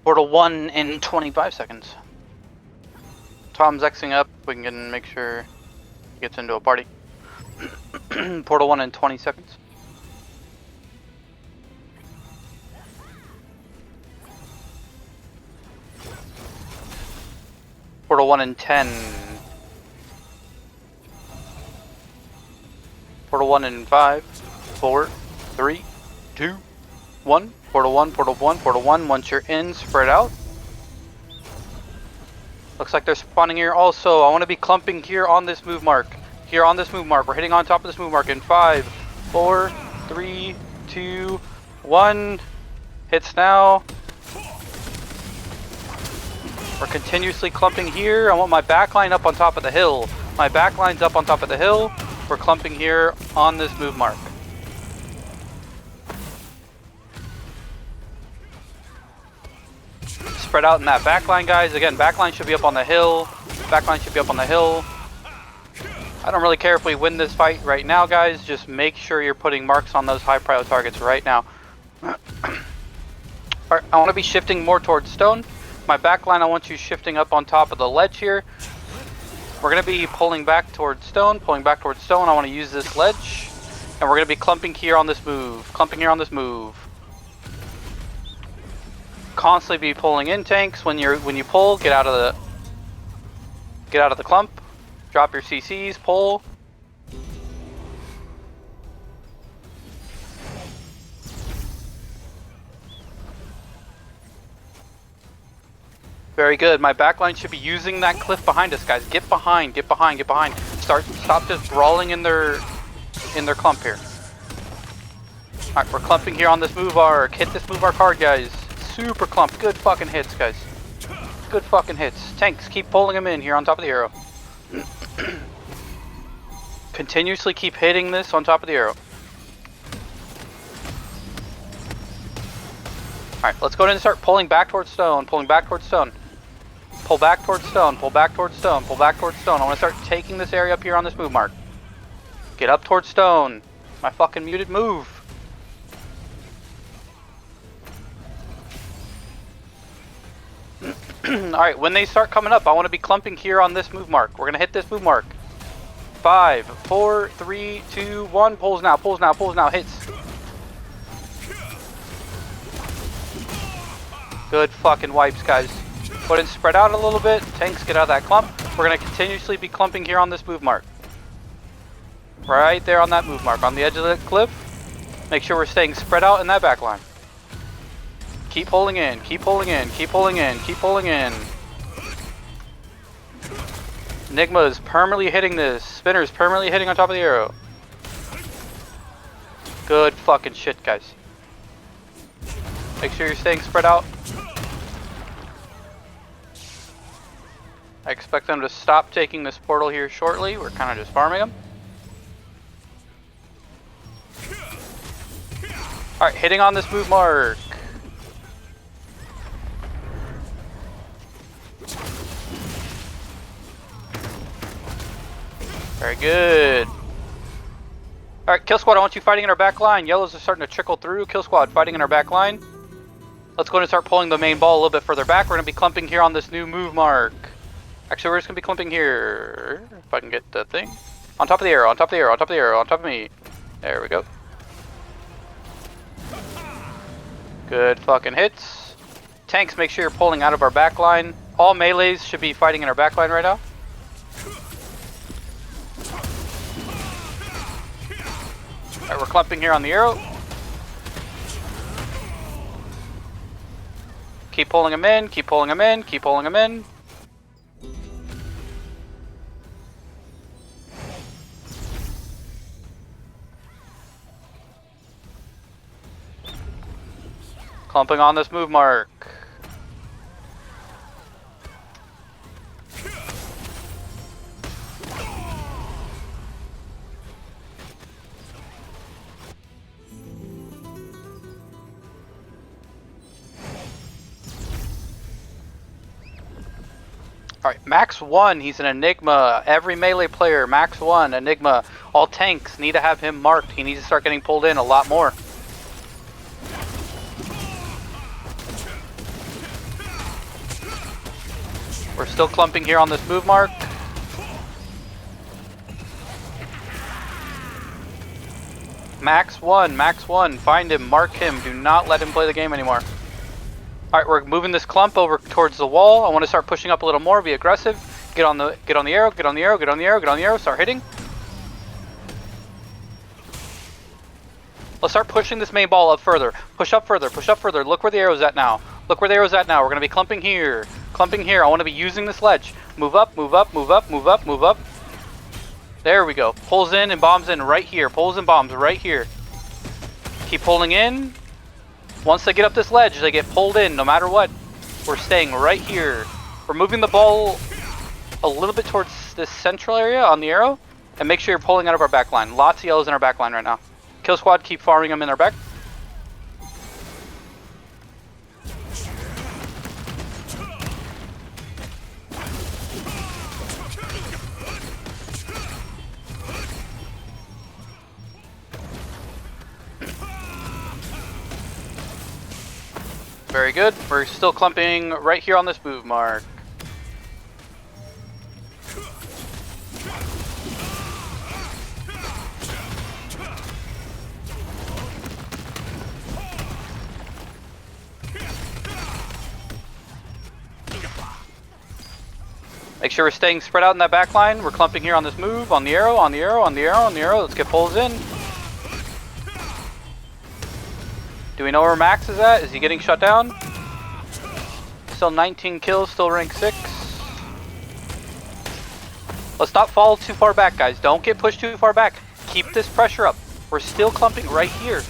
Portal 1 in 25 seconds. Tom's Xing up. We can make sure he gets into a party. Portal 1 in 20 seconds. Portal 1 in 10. Portal 1 in 5, 4, 3, 2, 1. Portal 1, Portal 1, Portal 1. Once you're in, spread out. Looks like they're spawning here also. I want to be clumping here on this move mark. Here on this move mark. We're hitting on top of this move mark in 5, 4, 3, 2, 1. Hits now. We're continuously clumping here. I want my backline up on top of the hill. My backline's up on top of the hill. We're clumping here on this move mark. Spread out in that backline, guys. Again, backline should be up on the hill. Backline should be up on the hill. I don't really care if we win this fight right now, guys. Just make sure you're putting marks on those high prio targets right now. Alright, I want to be shifting more towards stone. My backline, I want you shifting up on top of the ledge here. We're going to be pulling back towards stone, pulling back towards stone. I want to use this ledge. And we're going to be clumping here on this move. Clumping here on this move. Constantly be pulling in tanks. When you pull, get out of the clump. Drop your CCs, pull. Very good. My backline should be using that cliff behind us, guys. Get behind, get behind, get behind. Stop just brawling in their clump here. Alright, we're clumping here on this move arc. Hit this move arc hard, guys. Super clump. Good fucking hits, guys. Good fucking hits. Tanks, keep pulling them in here on top of the arrow. Continuously keep hitting this on top of the arrow. Alright, let's go ahead and start pulling back towards stone. Pulling back towards stone. Pull back towards stone. Pull back towards stone. Pull back towards stone. I want to start taking this area up here on this move mark. Get up towards stone. My fucking muted move. Alright, when they start coming up, I want to be clumping here on this move mark. We're going to hit this move mark. 5, 4, 3, 2, 1. Pulls now, pulls now, pulls now. Hits. Good fucking wipes, guys. Go ahead and spread out a little bit. Tanks, get out of that clump. We're going to continuously be clumping here on this move mark. Right there on that move mark. On the edge of the cliff. Make sure we're staying spread out in that back line. Keep pulling in, keep pulling in, keep pulling in, keep pulling in. Enigma is permanently hitting this. Spinner is permanently hitting on top of the arrow. Good fucking shit, guys. Make sure you're staying spread out. I expect them to stop taking this portal here shortly. We're kind of just farming them. Alright, hitting on this move mark. Very good. Alright, Kill Squad, I want you fighting in our back line. Yellows are starting to trickle through. Kill Squad fighting in our back line. Let's go ahead and start pulling the main ball a little bit further back. We're going to be clumping here on this new move mark. Actually, we're just going to be clumping here. If I can get the thing. On top of the arrow, on top of the arrow, on top of the arrow, on top of me. There we go. Good fucking hits. Tanks, make sure you're pulling out of our back line. All melees should be fighting in our back line right now. Alright, we're clumping here on the arrow. Keep pulling them in, keep pulling them in, keep pulling them in. Clumping on this move mark. Alright, Max 1, he's an Enigma. Every melee player, Max 1, Enigma. All tanks need to have him marked. He needs to start getting pulled in a lot more. We're still clumping here on this move mark. Max 1, find him, mark him, do not let him play the game anymore. Alright, we're moving this clump over towards the wall. I want to start pushing up a little more, be aggressive. Get on the arrow, get on the arrow, get on the arrow, get on the arrow, start hitting. Let's start pushing this main ball up further. Push up further, push up further. Look where the arrow's at now. Look where the arrow's at now. We're going to be clumping here. Clumping here. I want to be using this ledge. Move up, move up, move up, move up, move up. There we go. Pulls in and bombs in right here. Pulls and bombs right here. Keep pulling in. Once they get up this ledge, they get pulled in no matter what. We're staying right here. We're moving the ball a little bit towards this central area on the arrow. And make sure you're pulling out of our back line. Lots of yellows in our back line right now. Kill squad, keep farming them in our back. Very good. We're still clumping right here on this move mark. Make sure we're staying spread out in that back line. We're clumping here on this move, on the arrow, on the arrow, on the arrow, on the arrow. Let's get pulls in. Do we know where Max is at? Is he getting shut down? Still 19 kills, still rank 6. Let's not fall too far back, guys. Don't get pushed too far back. Keep this pressure up. We're still clumping right here.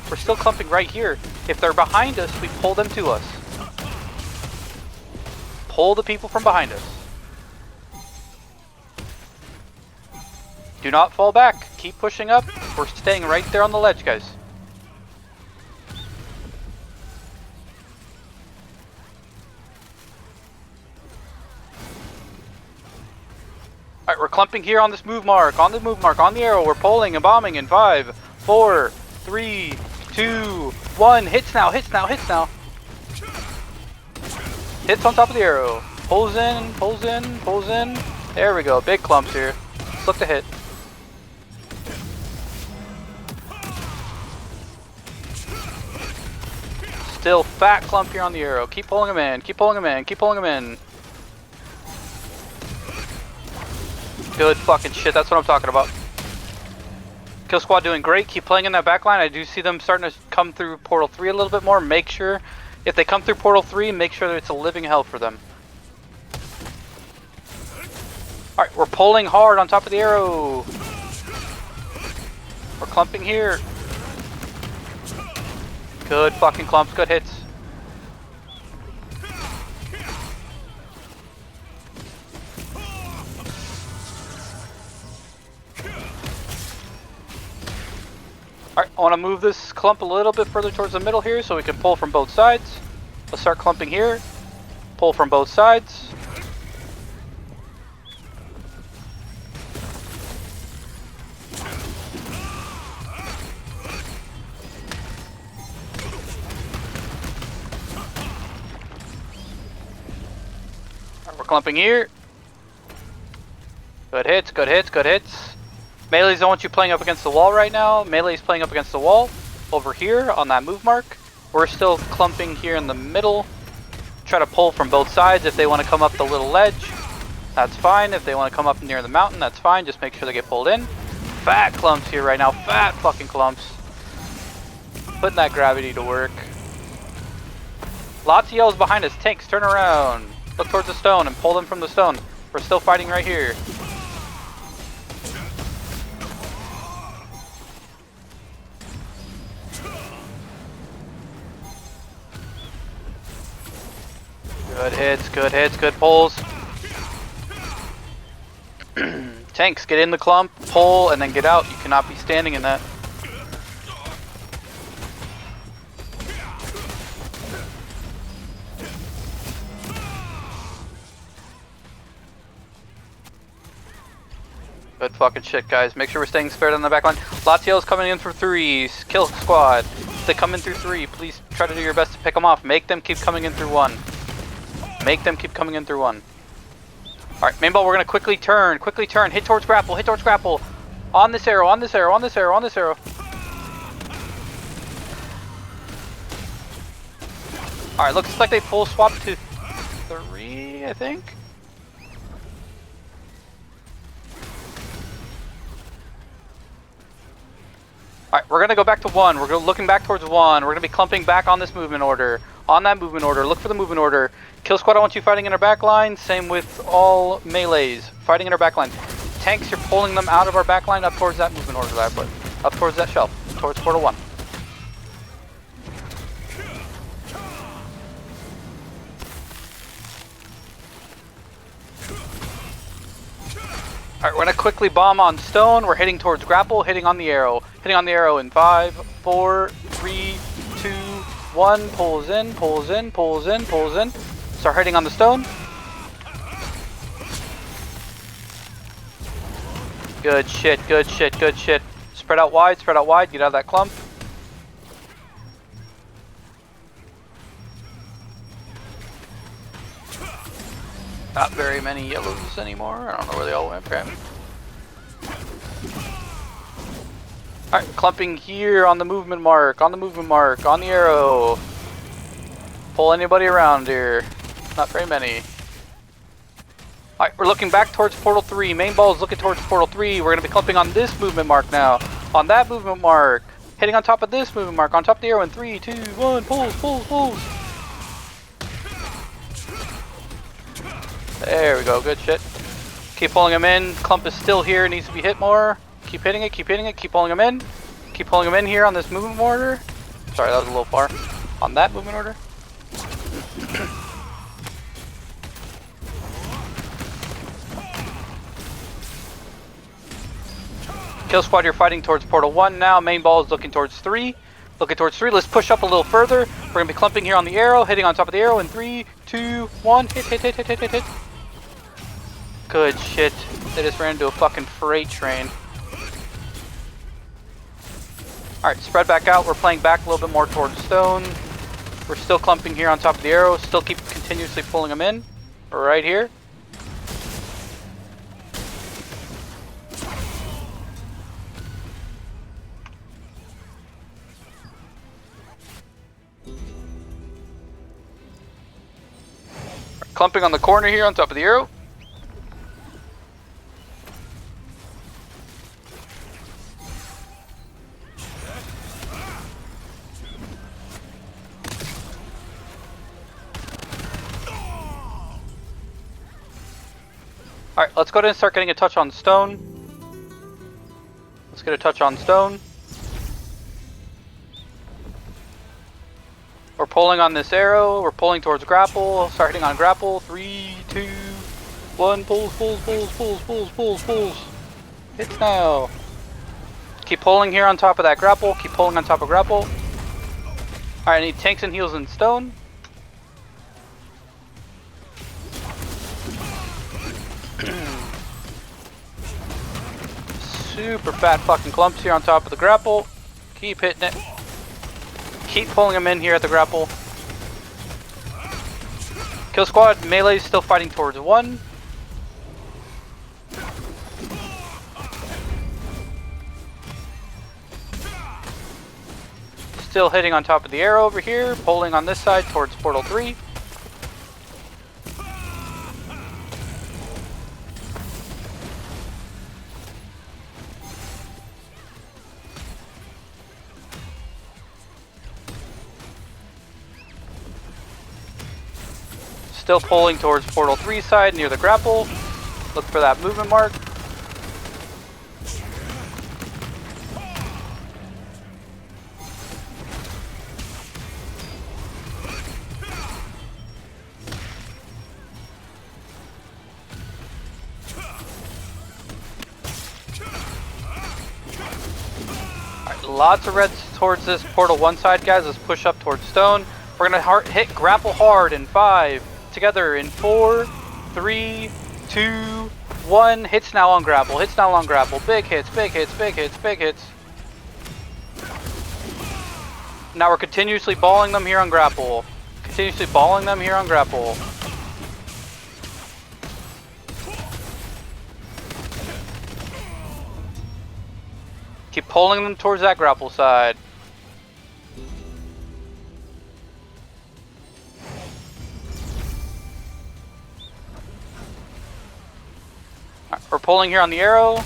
We're still clumping right here. If they're behind us, we pull them to us. Pull the people from behind us. Do not fall back. Keep pushing up. We're staying right there on the ledge, guys. Alright, we're clumping here on this move mark, on the move mark, on the arrow. We're pulling and bombing in 5, 4, 3, 2, 1. Hits now, hits now, hits now. Hits on top of the arrow. Pulls in, pulls in, pulls in. There we go. Big clumps here. Let's look to hit. Still fat clump here on the arrow. Keep pulling him in, keep pulling him in, keep pulling him in. Good fucking shit, that's what I'm talking about. Kill squad doing great, keep playing in that back line. I do see them starting to come through portal 3 a little bit more. Make sure, if they come through portal 3, make sure that it's a living hell for them. Alright, we're pulling hard on top of the arrow. We're clumping here. Good fucking clumps, good hits. Alright, I want to move this clump a little bit further towards the middle here so we can pull from both sides. Let's start clumping here. Pull from both sides. We're clumping here. Good hits, good hits, good hits. Melees don't want you playing up against the wall right now. Melee's playing up against the wall. Over here on that move mark. We're still clumping here in the middle. Try to pull from both sides. If they want to come up the little ledge, that's fine. If they want to come up near the mountain, that's fine. Just make sure they get pulled in. Fat clumps here right now. Fat fucking clumps. Putting that gravity to work. Lots of yells behind us. Tanks, turn around. Look towards the stone and pull them from the stone. We're still fighting right here. Good hits, good pulls. Tanks, get in the clump, pull, and then get out. You cannot be standing in that. Good fucking shit, guys. Make sure we're staying spared on the back line. Lots of yells coming in for 3s. Kill squad. If they come in through 3, please try to do your best to pick them off. Make them keep coming in through 1. Make them keep coming in through 1. Alright, main ball, we're gonna quickly turn, hit towards grapple, On this arrow, on this arrow, on this arrow, on this arrow. Alright, looks like they full swap to 3, I think. Alright, we're gonna go back to 1. We're looking back towards 1. We're gonna be clumping back on this movement order. On that movement order, look for the movement order. Kill squad, I want you fighting in our back line. Same with all melees. Fighting in our back line. Tanks, you're pulling them out of our back line up towards that movement order that I put. Up towards that shelf. Towards portal 1. Alright, we're gonna quickly bomb on stone. We're hitting towards grapple, hitting on the arrow. Hitting on the arrow in 5, 4, 3, 2, 1. Pulls in, pulls in, pulls in, pulls in. Start hitting on the stone. Good shit, good shit, good shit. Spread out wide, get out of that clump. Not very many yellows anymore. I don't know where they all went. Okay. Alright, clumping here on the movement mark, on the arrow. Pull anybody around here. Not very many. Alright, we're looking back towards portal 3. Main ball is looking towards portal 3. We're going to be clumping on this movement mark now. On that movement mark. Hitting on top of this movement mark. On top of the arrow in 3, 2, 1. Pulls, pulls, pulls. There we go, good shit. Keep pulling him in. Clump is still here, needs to be hit more. Keep hitting it, keep pulling him in. Keep pulling him in here on this movement order. Sorry, that was a little far. On that movement order. Kill squad, you're fighting towards portal 1 now. Main ball is looking towards 3. Let's push up a little further. We're going to be clumping here on the arrow, hitting on top of the arrow in 3, 2, 1. Hit. Good shit. They just ran into a fucking freight train. Alright, spread back out. We're playing back a little bit more towards stone. We're still clumping here on top of the arrow. Still keep continuously pulling them in. Right here. Clumping on the corner here on top of the arrow. Alright, let's go ahead and start getting a touch on stone. Let's get a touch on stone. We're pulling on this arrow. We're pulling towards grapple. Start hitting on grapple. 3, 2, 1. Pulls. Hits now. Keep pulling here on top of that grapple. Keep pulling on top of grapple. Alright, I need tanks and heals in stone. Super fat fucking clumps here on top of the grapple. Keep hitting it. Keep pulling them in here at the grapple. Kill squad, melee is still fighting towards 1. Still hitting on top of the arrow over here, pulling on this side towards portal 3. Still pulling towards portal 3 side near the grapple. Look for that movement mark. Alright, lots of reds towards this portal 1 side, guys. Let's push up towards stone. We're gonna hit grapple hard in 5. Together in 4, 3, 2, 1. Hits now on grapple. Big hits. Now we're continuously balling them here on grapple. Keep pulling them towards that grapple side. Right, we're pulling here on the arrow.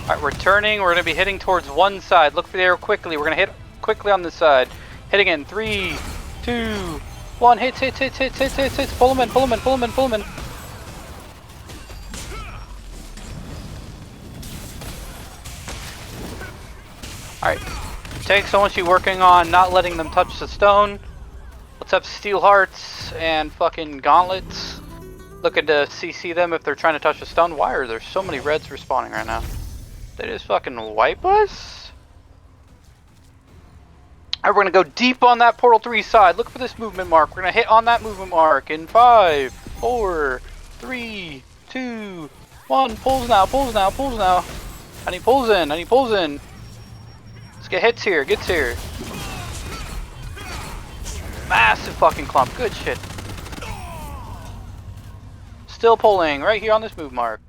Alright, we're turning. We're going to be hitting towards one side. Look for the arrow quickly. We're going to hit quickly on this side. Hitting in 3, 2, 1. Hits. Pull him in. Alright. Tank's almost working on not letting them touch the stone. Let's have steel hearts and fucking gauntlets. Looking to CC them if they're trying to touch the stone. Why are there so many reds respawning right now? They just fucking wipe us? Alright, we're gonna go deep on that portal 3 side. Look for this movement mark. We're gonna hit on that movement mark in 5, 4, 3, 2, 1. Pulls now. And he pulls in. Let's get hits here. Gets here. Massive fucking clump. Good shit. Still pulling right here on this move mark.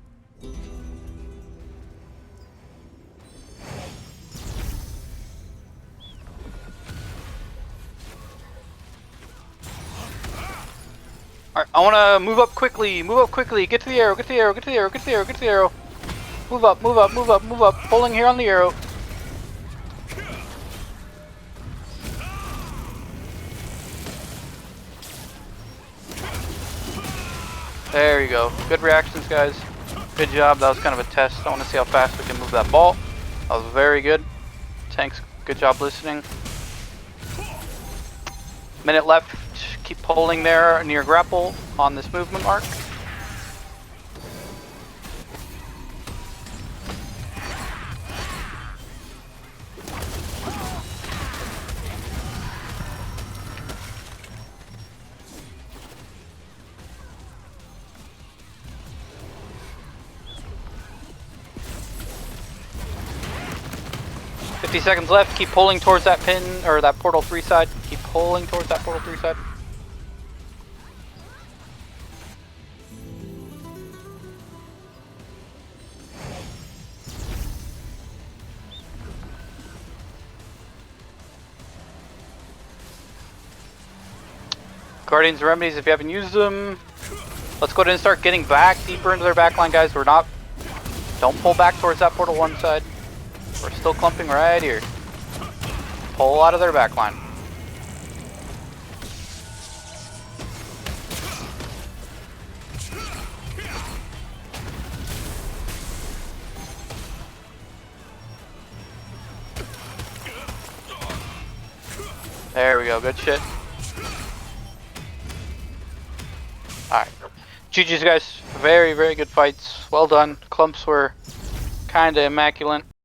Alright, I wanna move up quickly. Get to the arrow. Move up. Pulling here on the arrow. There you go. Good reactions, guys. Good job. That was kind of a test. I want to see how fast we can move that ball. That was very good. Tanks, good job listening. Minute left. Keep pulling there near grapple on this movement mark. Seconds left. Keep pulling towards that pin or that portal 3 side. Keep pulling towards that portal 3 side. Guardians and remedies if you haven't used them. Let's go ahead and start getting back deeper into their backline, guys. Don't pull back towards that portal 1 side. We're still clumping right here. Pull out of their backline. There we go, good shit. Alright. GG's guys, very good fights. Well done. Clumps were kinda immaculate.